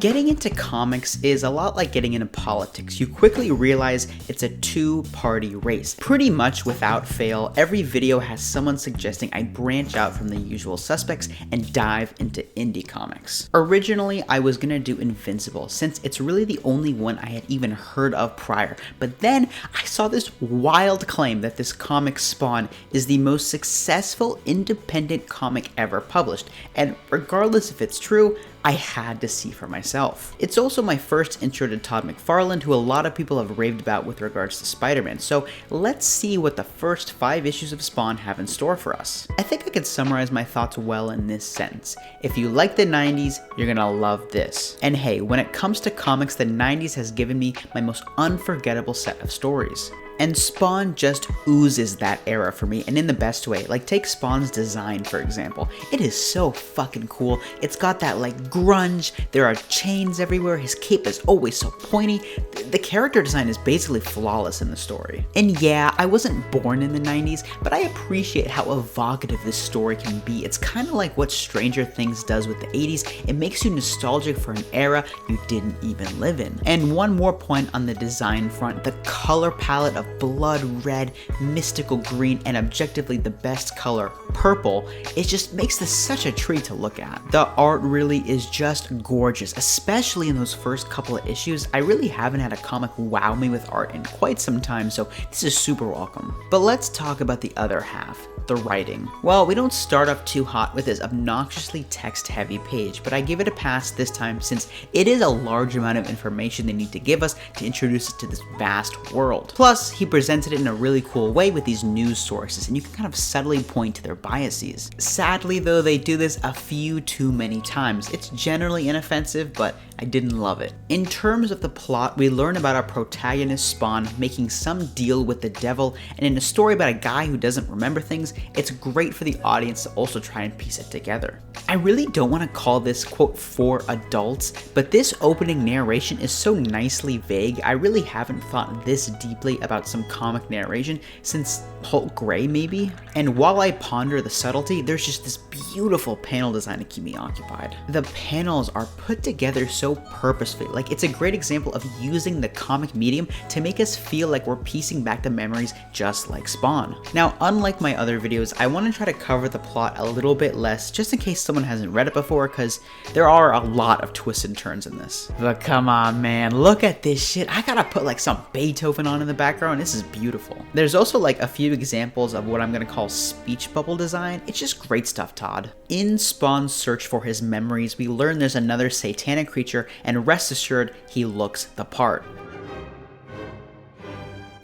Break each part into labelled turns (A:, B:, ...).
A: Getting into comics is a lot like getting into politics. You quickly realize it's a two-party race. Pretty much without fail, every video has someone suggesting I branch out from the usual suspects and dive into indie comics. Originally, I was gonna do Invincible, since it's really the only one I had even heard of prior, but then I saw this wild claim that this comic Spawn is the most successful independent comic ever published, and regardless if it's true, I had to see for myself. It's also my first intro to Todd McFarlane, who a lot of people have raved about with regards to Spider-Man, so let's see what the first 5 issues of Spawn have in store for us. I think I could summarize my thoughts well in this sentence. If you like the 90s, you're gonna love this. And hey, when it comes to comics, the 90s has given me my most unforgettable set of stories. And Spawn just oozes that era for me, and in the best way. Like, take Spawn's design, for example. It is so fucking cool. It's got that, like, grunge, there are chains everywhere, his cape is always so pointy. The character design is basically flawless in the story. And yeah, I wasn't born in the 90s, but I appreciate how evocative this story can be. It's kind of like what Stranger Things does with the 80s. It makes you nostalgic for an era you didn't even live in. And one more point on the design front, the color palette of blood red, mystical green, and objectively the best color, purple, it just makes this such a treat to look at. The art really is just gorgeous, especially in those first couple of issues. I really haven't had a comic wow me with art in quite some time, so this is super welcome. But let's talk about the other half, the writing. Well, we don't start off too hot with this obnoxiously text-heavy page, but I give it a pass this time since it is a large amount of information they need to give us to introduce us to this vast world. Plus, he presented it in a really cool way with these news sources, and you can kind of subtly point to their biases. Sadly though, they do this a few too many times. It's generally inoffensive, but I didn't love it. In terms of the plot, we learn about our protagonist Spawn making some deal with the devil, and in a story about a guy who doesn't remember things, it's great for the audience to also try and piece it together. I really don't want to call this, quote, for adults, but this opening narration is so nicely vague. I really haven't thought this deeply about some comic narration since Hulk Gray, maybe? And while I ponder the subtlety, there's just this beautiful panel design to keep me occupied. The panels are put together so purposefully, like it's a great example of using the comic medium to make us feel like we're piecing back the memories just like Spawn. Now, unlike my other videos, I want to try to cover the plot a little bit less, just in case someone hasn't read it before, because there are a lot of twists and turns in this. But come on, man, look at this shit. I gotta put like some Beethoven on in the background. This is beautiful. There's also like a few examples of what I'm gonna call speech bubble design. It's just great stuff, Todd. In Spawn's search for his memories, we learn there's another satanic creature, and rest assured, he looks the part.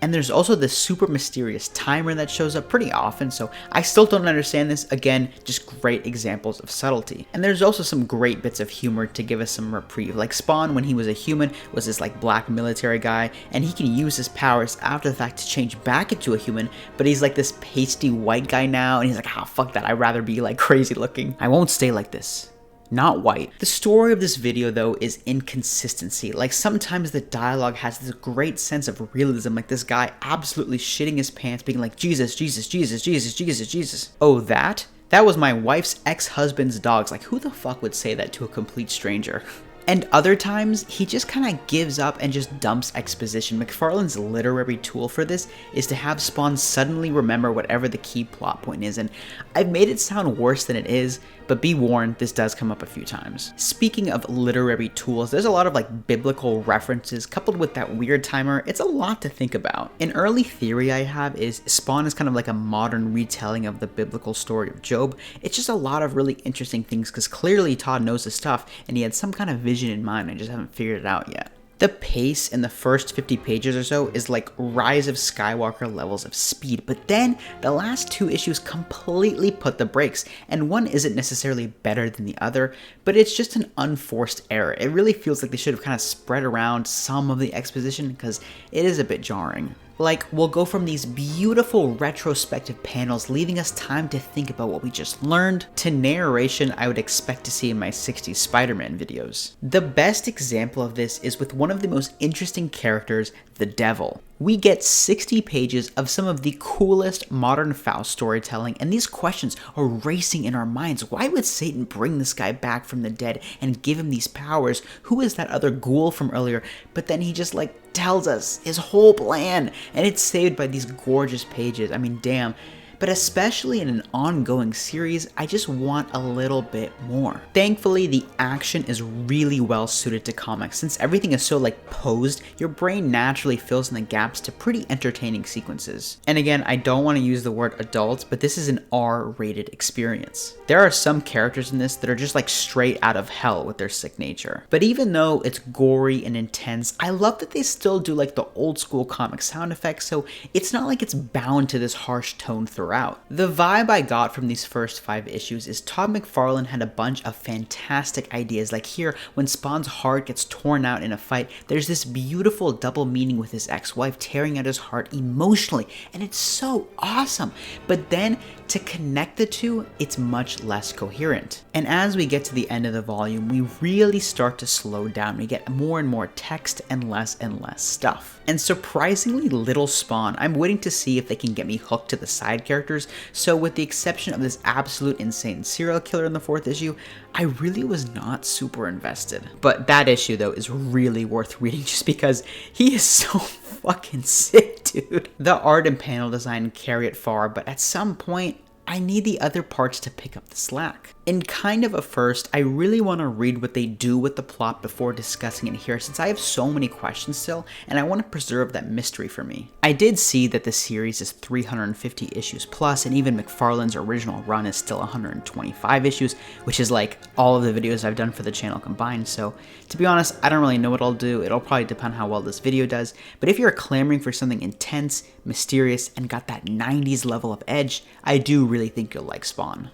A: And there's also this super mysterious timer that shows up pretty often, so I still don't understand this. Again, just great examples of subtlety. And there's also some great bits of humor to give us some reprieve. Like Spawn, when he was a human, was this like black military guy, and he can use his powers after the fact to change back into a human, but he's like this pasty white guy now, and he's like, ah, fuck that, I'd rather be like crazy looking. I won't stay like this. Not white. The story of this video though is inconsistency. Like sometimes the dialogue has this great sense of realism, like this guy absolutely shitting his pants being like, Jesus, Jesus, Jesus, Jesus, Jesus, Jesus. Oh, that was my wife's ex-husband's dogs. Like who the fuck would say that to a complete stranger? And other times, he just kind of gives up and just dumps exposition. McFarlane's literary tool for this is to have Spawn suddenly remember whatever the key plot point is, and I've made it sound worse than it is, but be warned, this does come up a few times. Speaking of literary tools, there's a lot of like biblical references coupled with that weird timer. It's a lot to think about. An early theory I have is Spawn is kind of like a modern retelling of the biblical story of Job. It's just a lot of really interesting things because clearly Todd knows his stuff and he had some kind of vision in mind. I just haven't figured it out yet. The pace in the first 50 pages or so is like Rise of Skywalker levels of speed, but then the last 2 issues completely put the brakes, and one isn't necessarily better than the other, but it's just an unforced error. It really feels like they should have kind of spread around some of the exposition because it is a bit jarring. Like, we'll go from these beautiful retrospective panels leaving us time to think about what we just learned, to narration I would expect to see in my 60s Spider-Man videos. The best example of this is with one of the most interesting characters, the Devil. We get 60 pages of some of the coolest modern Faust storytelling, and these questions are racing in our minds. Why would Satan bring this guy back from the dead and give him these powers? Who is that other ghoul from earlier? But then he just tells us his whole plan, and it's saved by these gorgeous pages. I mean, damn. But especially in an ongoing series, I just want a little bit more. Thankfully, the action is really well suited to comics. Since everything is so posed, your brain naturally fills in the gaps to pretty entertaining sequences. And again, I don't want to use the word adult, but this is an R-rated experience. There are some characters in this that are just straight out of hell with their sick nature. But even though it's gory and intense, I love that they still do the old school comic sound effects, so it's not like it's bound to this harsh tone throughout. The vibe I got from these first 5 issues is Todd McFarlane had a bunch of fantastic ideas. Like here, when Spawn's heart gets torn out in a fight, there's this beautiful double meaning with his ex-wife tearing at his heart emotionally, and it's so awesome. But then to connect the two, it's much less coherent. And as we get to the end of the volume, we really start to slow down. We get more and more text and less stuff. And surprisingly little Spawn. I'm waiting to see if they can get me hooked to the side characters, so with the exception of this absolute insane serial killer in the 4th issue, I really was not super invested. But that issue though is really worth reading just because he is so fucking sick, dude. The art and panel design carry it far, but at some point, I need the other parts to pick up the slack. In kind of a first, I really want to read what they do with the plot before discussing it here, since I have so many questions still, and I want to preserve that mystery for me. I did see that the series is 350 issues plus, and even McFarlane's original run is still 125 issues, which is all of the videos I've done for the channel combined, so to be honest, I don't really know what I'll do. It'll probably depend how well this video does, but if you're clamoring for something intense, mysterious, and got that 90s level of edge, I do really think you'll like Spawn.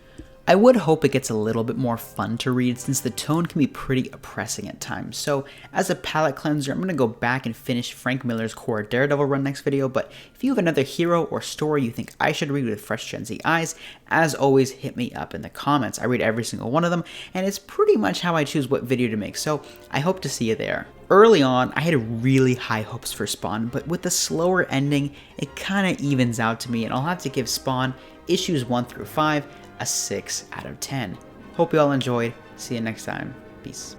A: I would hope it gets a little bit more fun to read since the tone can be pretty oppressing at times. So as a palate cleanser, I'm going to go back and finish Frank Miller's core Daredevil run next video, but if you have another hero or story you think I should read with fresh Gen Z eyes, as always, hit me up in the comments. I read every single one of them, and it's pretty much how I choose what video to make, so I hope to see you there. Early on, I had really high hopes for Spawn, but with the slower ending, it kind of evens out to me, and I'll have to give Spawn issues 1 through 5 a 6 out of 10. Hope you all enjoyed. See you next time. Peace.